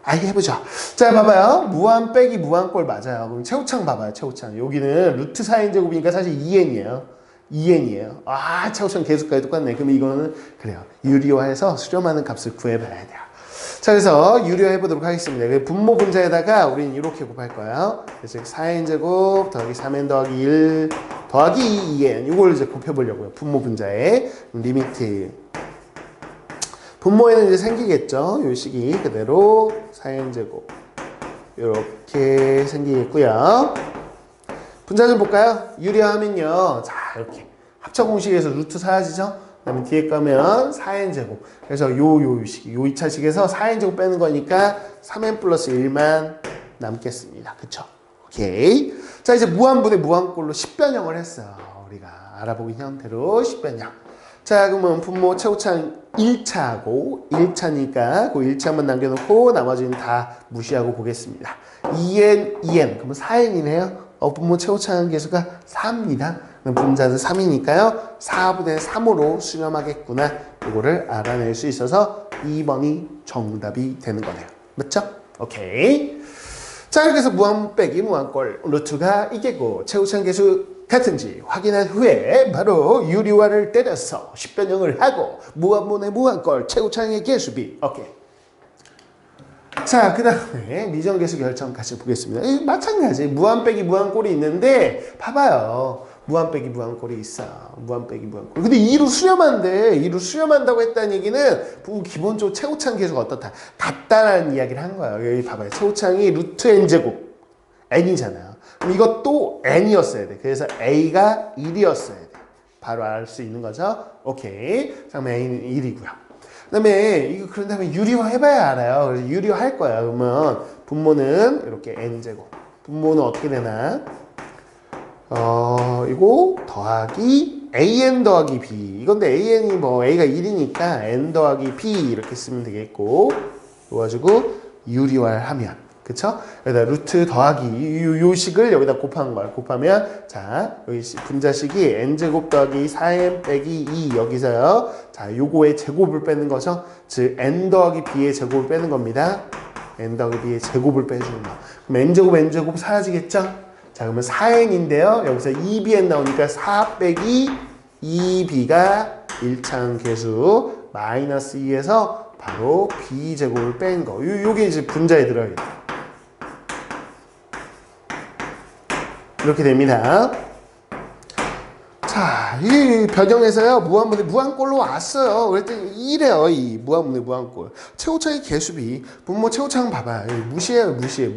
Speaker 1: 알게 해보죠. 자, 봐봐요. 무한 빼기 무한꼴 맞아요. 그럼 최고창 봐봐요. 최고창. 여기는 루트 4n 제곱이니까 사실 2n이에요. 2n이에요. 아, 최고창 계속까지 똑같네. 그럼 이거는 그래요. 유리화해서 수렴하는 값을 구해봐야 돼요. 자, 그래서 유리화 해보도록 하겠습니다. 분모 분자에다가 우리는 이렇게 곱할 거예요. 그래서 4n제곱 더하기 3n 더하기 1 더하기 2n 이걸 이제 곱해보려고요. 분모 분자에 리미트 분모에는 이제 생기겠죠. 요 식이 그대로 4n제곱 이렇게 생기겠고요. 분자 좀 볼까요? 유리화하면요. 자, 이렇게 합차 공식에서 루트 사라지죠? 그 다음에 뒤에 가면 4n제곱. 그래서 요 식, 요 2차식에서 4n제곱 빼는 거니까 3n 플러스 1만 남겠습니다. 그쵸? 오케이. 자, 이제 무한분의 무한꼴로 10변형을 했어요. 우리가 알아보기 형태로 10변형. 자, 그러면 분모 최고차는 1차고 1차니까 그 1차만 남겨놓고 나머지는 다 무시하고 보겠습니다. 2n, 그러면 4n이네요. 분모 최고차는 계수가 4입니다. 분자는 3이니까요. 4분의 3으로 수렴하겠구나. 이거를 알아낼 수 있어서 2번이 정답이 되는 거네요. 맞죠? 오케이. 자, 이렇게 해서 무한 빼기 무한꼴 루트가 이게고 최고차는 계수 같은지 확인한 후에 바로 유리화를 때려서 10변형을 하고 무한분의 무한꼴 최고차의 개수비. 오케이. 자, 그 다음에 미정계수 결정 같이 보겠습니다. 마찬가지 무한 빼기 무한꼴이 있는데 봐봐요. 무한 빼기 무한꼴이 있어. 무한 빼기 무한꼴. 근데 2로 수렴한대. 2로 수렴한다고 했다는 얘기는 기본적으로 최고창 계수가 어떻다. 같다라는 이야기를 한 거예요. 여기 봐봐요. 최고창이 루트 n제곱 n이잖아요. 그럼 이것도 n이었어야 돼. 그래서 a가 1이었어야 돼. 바로 알 수 있는 거죠. 오케이. 그러면 a는 1이고요. 그 다음에 이거 그런 다음에 유리화 해봐야 알아요. 그래서 유리화 할 거야. 그러면 분모는 이렇게 n제곱. 분모는 어떻게 되나? 이거 더하기 an 더하기 b. 이건데 an이 뭐 a가 1이니까 n 더하기 b 이렇게 쓰면 되겠고. 이거 가지고 유리화를 하면. 그쵸? 여기다 루트 더하기 요 식을 여기다 곱한 거야. 곱하면 자, 여기 분자식이 n제곱 더하기 4n 빼기 2 여기서요. 자, 요거의 제곱을 빼는 거죠. 즉 n 더하기 b의 제곱을 빼는 겁니다. n 더하기 b의 제곱을 빼주는 거. 그럼 n제곱 사라지겠죠? 자, 그러면 4n인데요. 여기서 2bn 나오니까 4 빼기 2b가 1창 계수 마이너스 2에서 바로 b제곱을 뺀 거. 요게 이제 분자에 들어야겠다. 이렇게 됩니다. 자, 이 변형에서요, 무한분의 무한꼴로 왔어요. 그랬더니 이래요, 이 무한분의 무한꼴. 최고차의 개수비, 분모 최고차는 봐봐요. 무시해요, 무시해.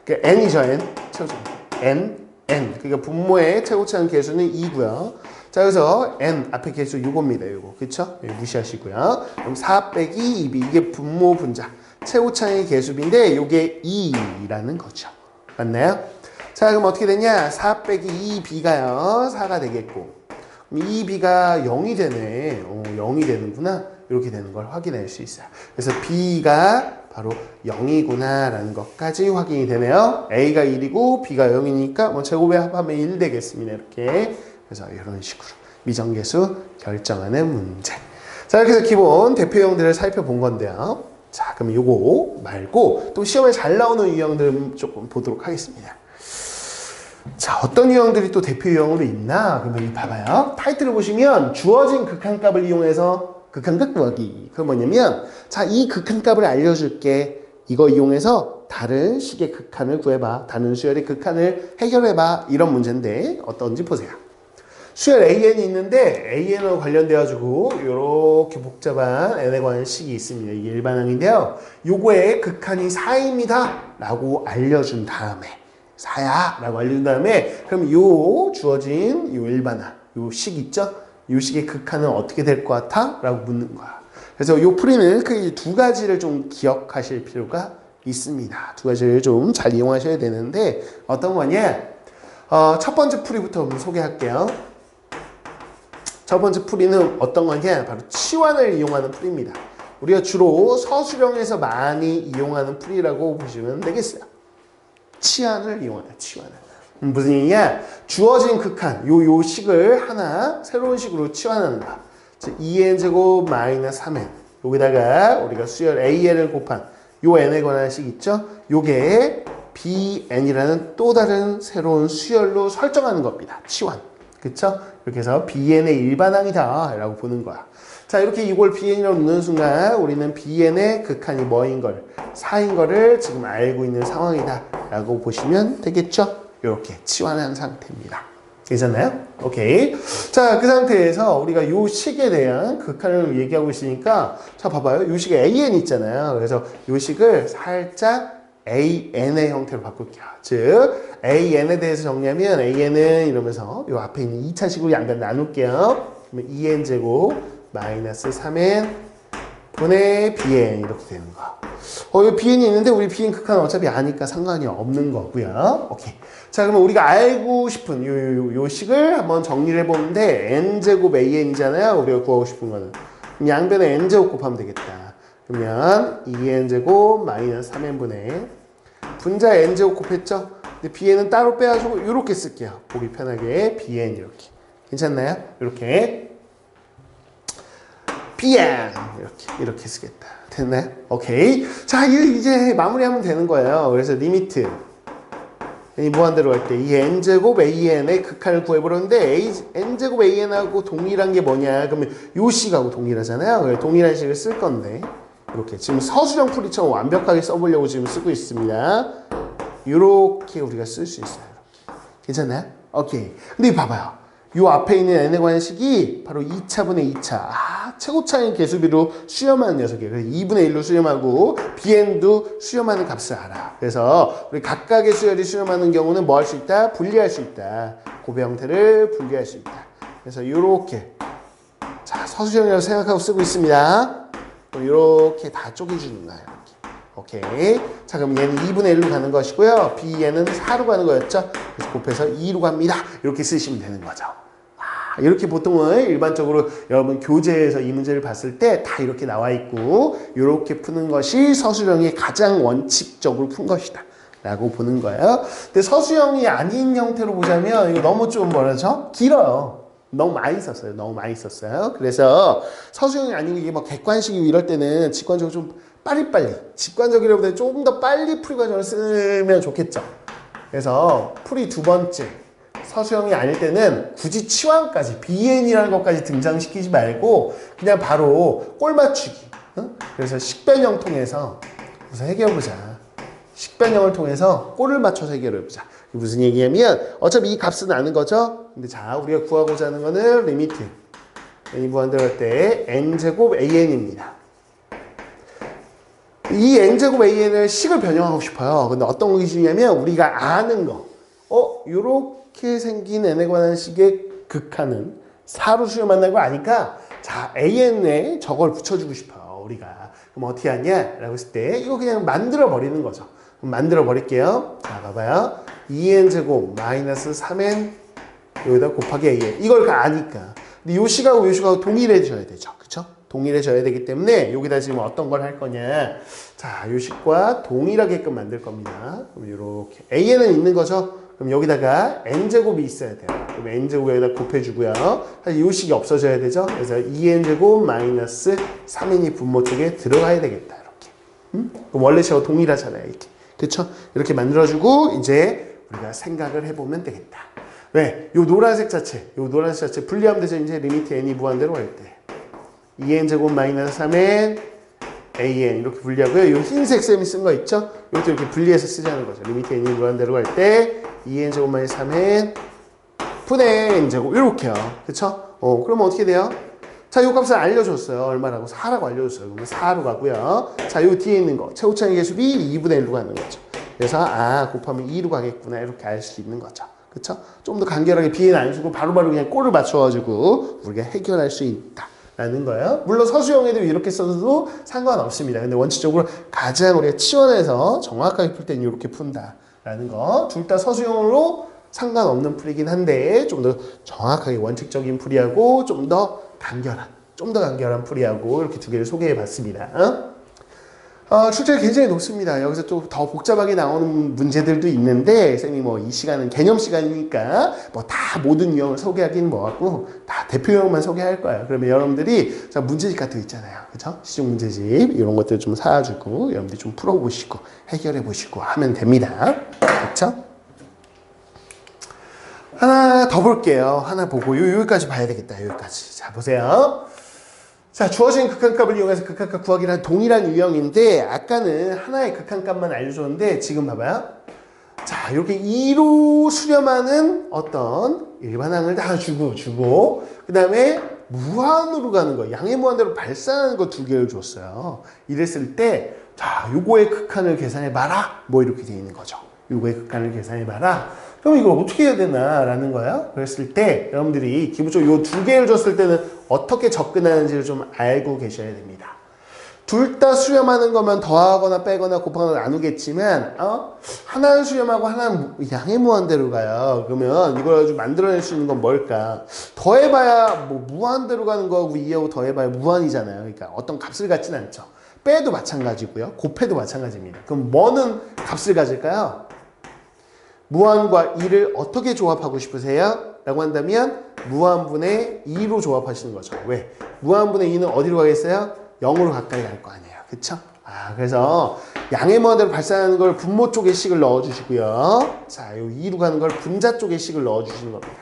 Speaker 1: 그 n이죠, n. 최고차. n, n. 그러니까 분모의 최고차항 계수는 2고요. 자, 그래서 n 앞에 계수 요겁니다. 요거. 그쵸? 무시하시고요. 그럼 4 빼기 2b. 이게 분모 분자. 최고차항의 계수비인데 요게 2라는 거죠. 맞나요? 자, 그럼 어떻게 되냐? 4 빼기 2b가요. 4가 되겠고. 그럼 2b가 0이 되네. 0이 되는구나. 이렇게 되는 걸 확인할 수 있어요. 그래서 b가 바로 0이구나 라는 것까지 확인이 되네요. a가 1이고 b가 0이니까 뭐 제곱에 합하면 1 되겠습니다. 이렇게. 그래서 이런 식으로 미정계수 결정하는 문제. 자, 이렇게 해서 기본 대표 유형들을 살펴본 건데요. 자, 그럼 요거 말고 또 시험에 잘 나오는 유형들 조금 보도록 하겠습니다. 자, 어떤 유형들이 또 대표 유형으로 있나? 그러면 이 봐봐요. 타이틀을 보시면 주어진 극한값을 이용해서 극한값 구하기. 그건 뭐냐면, 자, 이 극한값을 알려줄게. 이거 이용해서 다른 식의 극한을 구해봐. 다른 수열의 극한을 해결해봐. 이런 문제인데 어떤지 보세요. 수열 AN이 있는데 AN과 관련돼가지고 이렇게 복잡한 n에 관한 식이 있습니다. 이게 일반항인데요. 요거의 극한이 4입니다. 라고 알려준 다음에 4야 라고 알려준 다음에 그럼 요 주어진 요 일반항, 요 식 있죠? 요 식의 극한은 어떻게 될 것 같아? 라고 묻는 거야. 그래서 요 풀이는 그 두 가지를 좀 기억하실 필요가 있습니다. 두 가지를 좀 잘 이용하셔야 되는데 어떤 거냐? 첫 번째 풀이부터 한번 소개할게요. 첫 번째 풀이는 어떤 거냐? 바로 치환을 이용하는 풀이입니다. 우리가 주로 서술형에서 많이 이용하는 풀이라고 보시면 되겠어요. 치환을 이용한다. 치환을. 무슨 얘기냐? 주어진 극한, 요 식을 하나 새로운 식으로 치환한다. 2n제곱 마이너스 3n. 여기다가 우리가 수열 an을 곱한 요 n에 관한 식 있죠? 요게 bn이라는 또 다른 새로운 수열로 설정하는 겁니다. 치환. 그쵸? 이렇게 해서 bn의 일반항이다 라고 보는 거야. 자, 이렇게 이걸 bn이라고 놓는 순간 우리는 bn의 극한이 뭐인 걸, 4인 거를 지금 알고 있는 상황이다 라고 보시면 되겠죠? 이렇게 치환한 상태입니다. 괜찮나요? 오케이. 자, 그 상태에서 우리가 요 식에 대한 극한을 얘기하고 있으니까, 자, 봐봐요. 요 식에 an 있잖아요. 그래서 요 식을 살짝 an의 형태로 바꿀게요. 즉, an에 대해서 정리하면 an은 이러면서 요 앞에 있는 2차식으로 양변 나눌게요. 그러면 2n제곱 마이너스 3n 분의 bn 이렇게 되는 거. 요 bn이 있는데 우리 bn 극한은 어차피 아니까 상관이 없는 거고요. 오케이. 자, 그러면 우리가 알고 싶은 요 식을 한번 정리를 해보는데 n제곱 an이잖아요. 우리가 구하고 싶은 거는. 그럼 양변에 n제곱 곱하면 되겠다. 그러면 2n제곱 마이너스 3n분의 분자 n제곱 곱했죠? 근데 bn은 따로 빼가지고 이렇게 쓸게요. 보기 편하게 bn 이렇게. 괜찮나요? 이렇게 bn 이렇게 쓰겠다. 됐나요? 오케이. 자, 이제 마무리하면 되는 거예요. 그래서 리미트 이 무한대로 할 때 이 n제곱 an의 극한을 구해보려는데 n제곱 an하고 동일한 게 뭐냐? 그러면 요 식하고 동일하잖아요. 동일한 식을 쓸 건데 이렇게 지금 서술형 풀이처럼 완벽하게 써보려고 지금 쓰고 있습니다. 이렇게 우리가 쓸 수 있어요. 이렇게. 괜찮나요? 오케이. 근데 봐봐요. 요 앞에 있는 n에 관한 식이 바로 2차분의 2차. 최고차항의 계수비로 수렴하는 녀석이에요. 그래서 2분의 1로 수렴하고 bn도 수렴하는 값을 알아. 그래서 우리 각각의 수열이 수렴하는 경우는 뭐 할 수 있다? 분리할 수 있다. 고배 형태를 분리할 수 있다. 그래서 요렇게 자, 서술형이라고 생각하고 쓰고 있습니다. 이렇게 다 쪼개주는 거예요. 이렇게. 오케이. 자, 그럼 얘는 2분의 1로 가는 것이고요. bn은 4로 가는 거였죠. 그래서 곱해서 2로 갑니다. 이렇게 쓰시면 되는 거죠. 이렇게 보통은 일반적으로 여러분 교재에서 이 문제를 봤을 때 다 이렇게 나와 있고 이렇게 푸는 것이 서술형이 가장 원칙적으로 푼 것이다 라고 보는 거예요. 근데 서술형이 아닌 형태로 보자면 이거 너무 좀 뭐라죠? 길어요. 너무 많이 썼어요. 너무 많이 썼어요. 그래서 서술형이 아닌 이게 뭐 객관식이고 이럴 때는 직관적으로 좀 빨리빨리 직관적이라보다 조금 더 빨리 풀이 과정을 쓰면 좋겠죠. 그래서 풀이 두 번째 서술형이 아닐 때는 굳이 치환까지 bn이라는 것까지 등장시키지 말고 그냥 바로 꼴 맞추기. 응? 그래서 식변형 통해서 우선 해결해보자. 식변형을 통해서 꼴을 맞춰서 해결해보자. 무슨 얘기냐면 어차피 이 값은 아는 거죠. 근데 자, 우리가 구하고자 하는 거는 리미트 n이 무한대로 할 때 n제곱 an입니다. 이 n제곱 an을 식을 변형하고 싶어요. 근데 어떤 거 기준이냐면 우리가 아는 거 요렇게 이렇게 생긴 n에 관한 식의 극한은 4로 수렴한다는 걸 아니까 자 an에 저걸 붙여주고 싶어요 우리가. 그럼 어떻게 하냐 라고 했을 때 이거 그냥 만들어 버리는 거죠. 그럼 만들어 버릴게요. 자 봐봐요. 2n제곱 마이너스 3n 여기다 곱하기 an 이걸 아니까. 근데 요 식하고 요 식하고 동일해져야 되죠. 그쵸? 동일해져야 되기 때문에 여기다 지금 어떤 걸 할 거냐. 자, 요 식과 동일하게끔 만들 겁니다. 그럼 요렇게. an은 있는 거죠? 그럼 여기다가 n제곱이 있어야 돼요. 그럼 n제곱 여기다 곱해주고요. 사실 요 식이 없어져야 되죠? 그래서 2n제곱 마이너스 3n이 분모 쪽에 들어가야 되겠다. 이렇게. 그럼 원래 식하고 동일하잖아요. 이렇게. 그쵸? 이렇게 만들어주고 이제 우리가 생각을 해보면 되겠다. 왜? 요 노란색 자체 분리하면 되죠. 이제 리미트 n이 무한대로 갈 때. 2n제곱 마이너스 3n an 이렇게 분리하고요. 요 흰색 쌤이 쓴 거 있죠? 이것도 이렇게 분리해서 쓰자는 거죠. 리미트 n이 무한대로 갈 때 2n제곱 마이너스 3n 분의 n제곱 이렇게요. 그쵸? 그러면 어떻게 돼요? 자, 요 값을 알려줬어요. 얼마라고? 4라고 알려줬어요. 그러면 4로 가고요. 자, 요 뒤에 있는 거 최고차의 계수비 2분의 1로 가는 거죠. 그래서 곱하면 2로 가겠구나 이렇게 알 수 있는 거죠. 그쵸? 좀 더 간결하게 비엔 안 주고 바로바로 그냥 꼴을 맞춰가지고 우리가 해결할 수 있다. 라는 거예요. 물론 서술형에도 이렇게 써도 상관없습니다. 근데 원칙적으로 가장 우리가 치원해서 정확하게 풀 때는 이렇게 푼다. 라는 거. 둘 다 서술형으로 상관없는 풀이긴 한데 좀 더 정확하게 원칙적인 풀이하고 좀 더 간결한 풀이하고 이렇게 두 개를 소개해 봤습니다. 출제가 굉장히 높습니다. 여기서 또 더 복잡하게 나오는 문제들도 있는데 쌤이 뭐 이 시간은 개념 시간이니까 뭐 다 모든 유형을 소개하기는 뭐하고 다 대표 유형만 소개할 거예요. 그러면 여러분들이 자 문제집 같은 거 있잖아요. 그렇죠? 시중 문제집 이런 것들 좀 사주고 여러분들이 좀 풀어보시고 해결해 보시고 하면 됩니다. 그렇죠? 하나 더 볼게요. 하나 보고 여기까지 봐야 되겠다. 여기까지. 자 보세요. 자, 주어진 극한값을 이용해서 극한값 구하기란 동일한 유형인데 아까는 하나의 극한값만 알려줬는데 지금 봐봐요. 자, 이렇게 2로 수렴하는 어떤 일반항을 다 주고 그 다음에 무한으로 가는 거, 양의 무한대로 발산하는 거 두 개를 줬어요. 이랬을 때 자, 요거의 극한을 계산해봐라. 뭐 이렇게 돼 있는 거죠. 요거의 극한을 계산해봐라. 그럼 이걸 어떻게 해야 되나라는 거예요. 그랬을 때 여러분들이 기본적으로 요 두 개를 줬을 때는 어떻게 접근하는지를 좀 알고 계셔야 됩니다. 둘 다 수렴하는 거면 더하거나 빼거나 곱하거나 나누겠지만 하나는 수렴하고 하나는 양의 무한대로 가요. 그러면 이걸 가지고 만들어낼 수 있는 건 뭘까? 더해봐야 뭐 무한대로 가는 거하고 2하고 더해봐야 무한이잖아요. 그러니까 어떤 값을 갖진 않죠. 빼도 마찬가지고요. 곱해도 마찬가지입니다. 그럼 뭐는 값을 가질까요? 무한과 2를 어떻게 조합하고 싶으세요? 라고 한다면 무한분의 2로 조합하시는 거죠. 왜? 무한분의 2는 어디로 가겠어요? 0으로 가까이 갈 거 아니에요. 그쵸? 그래서 양의 무한대로 발산하는 걸 분모 쪽에 식을 넣어주시고요. 자, 요 2로 가는 걸 분자 쪽에 식을 넣어주시는 겁니다.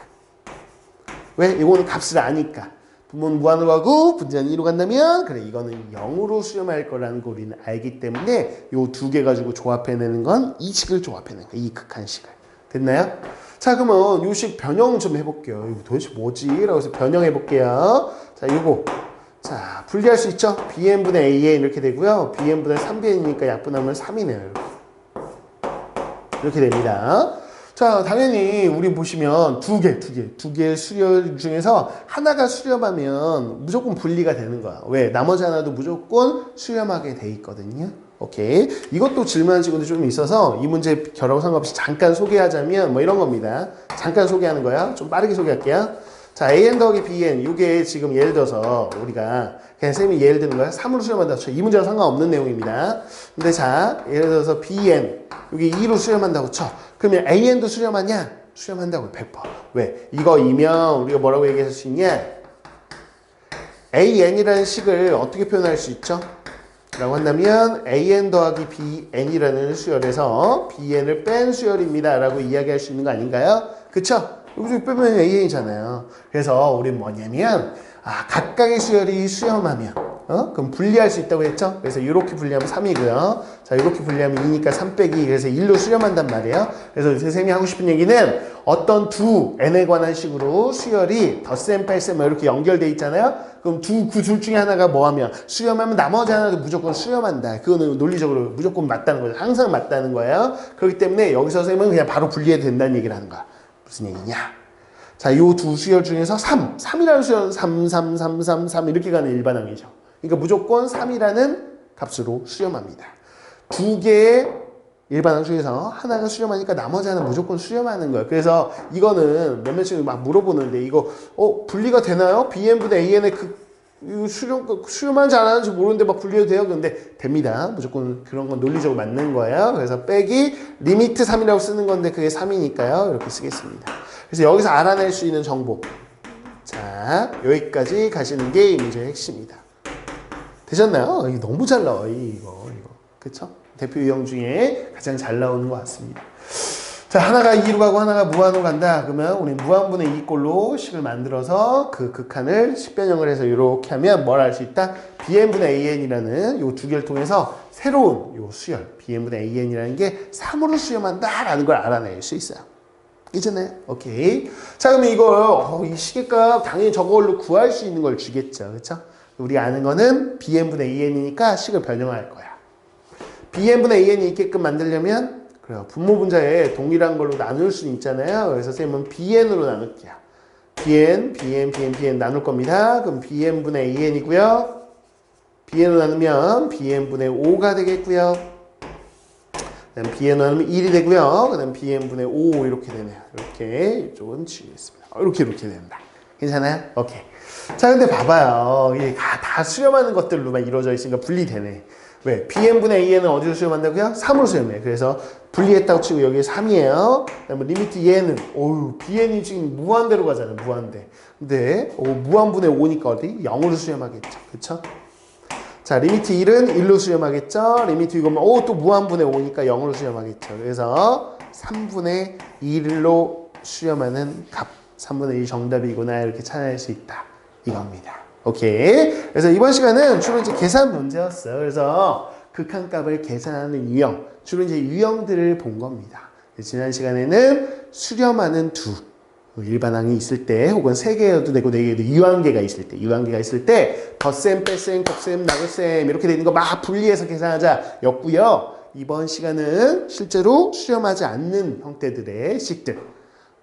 Speaker 1: 왜? 이거는 값을 아니까. 분모는 무한으로 가고 분자는 2로 간다면 그래 이거는 0으로 수렴할 거라는 걸 우리는 알기 때문에 요 두 개 가지고 조합해내는 건 이 식을 조합해내는 거예요. 이 극한식을. 됐나요? 자, 그러면 요 식 변형 좀 해볼게요. 이거 도대체 뭐지? 라고 해서 변형해볼게요. 자, 요거. 자, 분리할 수 있죠? bn분의 an 이렇게 되고요. bn분의 3bn이니까 약분하면 3이네요. 이렇게 됩니다. 자, 당연히 우리 보시면 두 개의 수렴 중에서 하나가 수렴하면 무조건 분리가 되는 거야. 왜? 나머지 하나도 무조건 수렴하게 돼 있거든요. 오케이. 이것도 질문한 친구들 좀 있어서 이 문제 결하고 상관없이 잠깐 소개하자면 뭐 이런 겁니다. 잠깐 소개하는 거야. 좀 빠르게 소개할게요. 자, an 더하기 bn 이게 지금 예를 들어서 우리가 그냥 쌤이 예를 드는 거야. 3으로 수렴한다. 이 문제랑 상관없는 내용입니다. 근데 자, 예를 들어서 bn 여기 2로 수렴한다고 쳐. 그러면 an도 수렴하냐? 수렴한다고 100%. 왜? 이거이면 우리가 뭐라고 얘기할 수 있냐? an이라는 식을 어떻게 표현할 수 있죠? 라고 한다면 an 더하기 bn이라는 수열에서 bn을 뺀 수열입니다. 라고 이야기할 수 있는 거 아닌가요? 그쵸? 여기서 빼면 an이잖아요. 그래서 우린 뭐냐면 각각의 수열이 수렴하면 그럼 분리할 수 있다고 했죠? 그래서 이렇게 분리하면 3이고요. 자, 이렇게 분리하면 2니까 3 빼기 그래서 1로 수렴한단 말이에요. 그래서 선생님이 하고 싶은 얘기는 어떤 두 n에 관한 식으로 수열이 덧셈, 뺄셈 이렇게 연결돼 있잖아요. 그럼 그 둘 중에 하나가 뭐하면 수렴하면 나머지 하나도 무조건 수렴한다. 그거는 논리적으로 무조건 맞다는 거죠. 항상 맞다는 거예요. 그렇기 때문에 여기서 선생님은 그냥 바로 분리해도 된다는 얘기를 하는 거야. 무슨 얘기냐? 자, 요 두 수열 중에서 3이라는 수열은 3, 3, 3, 3, 3 이렇게 가는 일반항이죠. 그러니까 무조건 3이라는 값으로 수렴합니다. 두 개의 일반항 중에서 하나가 수렴하니까 나머지 하나는 무조건 수렴하는 거예요. 그래서 이거는 몇몇 친구들 막 물어보는데 이거 분리가 되나요? bn분의 an의 수렴하는지 안 하는지 모르는데 막 분리해도 돼요? 근데 됩니다. 무조건 그런 건 논리적으로 맞는 거예요. 그래서 빼기 리미트 3이라고 쓰는 건데 그게 3이니까요. 이렇게 쓰겠습니다. 그래서 여기서 알아낼 수 있는 정보. 자, 여기까지 가시는 게 이 문제의 핵심이다. 되셨나요? 이게 너무 잘 나와, 이거. 그쵸? 대표 유형 중에 가장 잘 나오는 것 같습니다. 자, 하나가 2로 가고 하나가 무한으로 간다. 그러면 우리 무한분의 2꼴로 식을 만들어서 그 극한을 식변형을 해서 이렇게 하면 뭘 알 수 있다? bn분의 an이라는 요 두 개를 통해서 새로운 요 수열, bn분의 an이라는 게 3으로 수렴한다 라는 걸 알아낼 수 있어요. 이제네. 오케이. 자, 그러면 이걸 이 시계값 당연히 저걸로 구할 수 있는 걸 주겠죠. 그렇죠? 우리 아는 거는 bn분의 an이니까 식을 변형할 거야. bn분의 an이 있게끔 만들려면 그래요. 분모 분자에 동일한 걸로 나눌 수 있잖아요. 그래서 선생님은 bn으로 나눌게요. bn 나눌 겁니다. 그럼 bn분의 an이고요. bn으로 나누면 bn분의 5가 되겠고요. 그다음 bn으로 나누면 1이 되고요. 그다음 bn분의 5 이렇게 되네요. 이렇게 이쪽은 지우겠습니다. 이렇게 된다. 괜찮아요? 오케이. 자, 근데 봐봐요. 이게 다 수렴하는 것들로만 이루어져 있으니까 분리되네. 왜? bn분의 a는 어디로 수렴한다고요? 3으로 수렴해. 그래서 분리했다고 치고 여기 3이에요. 그다음에 리미트 얘는 bn이 지금 무한대로 가잖아요. 무한대. 근데 무한분의 5니까 어디? 0으로 수렴하겠죠. 그쵸? 자, 리미트 1은 1로 수렴하겠죠. 리미트 이거면 또 무한분의 5니까 0으로 수렴하겠죠. 그래서 3분의 1로 수렴하는 값. 3분의 1 정답이구나 이렇게 찾아낼 수 있다. 이겁니다. 오케이. 그래서 이번 시간은 주로 이제 계산 문제였어요. 그래서 극한값을 계산하는 유형, 주로 이제 유형들을 본 겁니다. 지난 시간에는 수렴하는 두 일반항이 있을 때, 혹은 세 개여도 되고 네 개여도 유한계가 있을 때, 덧셈, 뺄셈, 곱셈, 나눗셈 이렇게 되는 거 막 분리해서 계산하자 였고요. 이번 시간은 실제로 수렴하지 않는 형태들의 식들,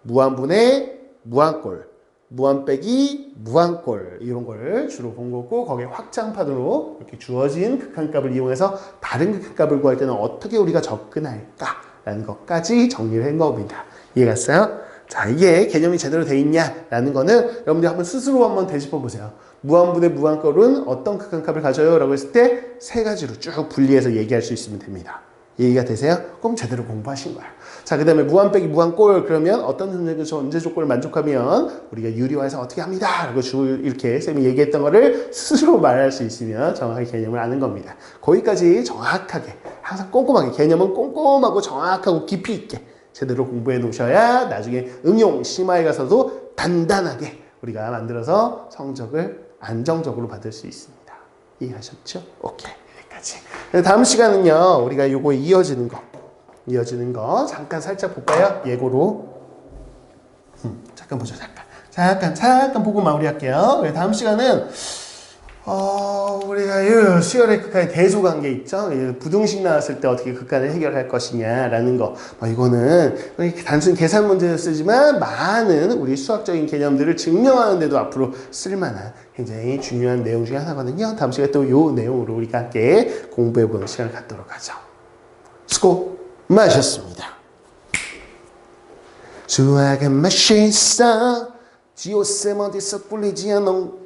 Speaker 1: 무한분의 무한꼴, 무한 빼기 무한꼴 이런 걸 주로 본 거고, 거기에 확장판으로 이렇게 주어진 극한값을 이용해서 다른 극한값을 구할 때는 어떻게 우리가 접근할까라는 것까지 정리를 한 겁니다. 이해갔어요? 자, 이게 개념이 제대로 돼 있냐라는 거는 여러분들이 한번 스스로 한번 되짚어 보세요. 무한분의 무한꼴은 어떤 극한값을 가져요? 라고 했을 때 세 가지로 쭉 분리해서 얘기할 수 있으면 됩니다. 이해가 되세요? 그럼 제대로 공부하신 거야. 자, 그 다음에 무한 빼기 무한꼴, 그러면 어떤 전제 조건을 만족하면 우리가 유리화해서 어떻게 합니다. 그리고 이렇게 쌤이 얘기했던 거를 스스로 말할 수 있으면 정확하게 개념을 아는 겁니다. 거기까지 정확하게, 항상 꼼꼼하게, 개념은 꼼꼼하고 정확하고 깊이 있게 제대로 공부해 놓으셔야 나중에 응용, 심화에 가서도 단단하게 우리가 만들어서 성적을 안정적으로 받을 수 있습니다. 이해하셨죠? 오케이. 여기까지. 다음 시간은요, 우리가 요거 이어지는 거 잠깐 살짝 볼까요? 예고로. 잠깐 보죠. 잠깐 보고 마무리할게요. 다음 시간은 우리가 수열의 극한의 대소관계 있죠? 부등식 나왔을 때 어떻게 극한을 해결할 것이냐라는 거. 이거는 단순 계산 문제였지만 많은 우리 수학적인 개념들을 증명하는 데도 앞으로 쓸만한 굉장히 중요한 내용 중에 하나거든요. 다음 시간에 또 이 내용으로 우리가 함께 공부해보는 시간을 갖도록 하죠. 수고 많으셨습니다. 수학은 맛있어 지오쌤 어디서 꿀리지 않아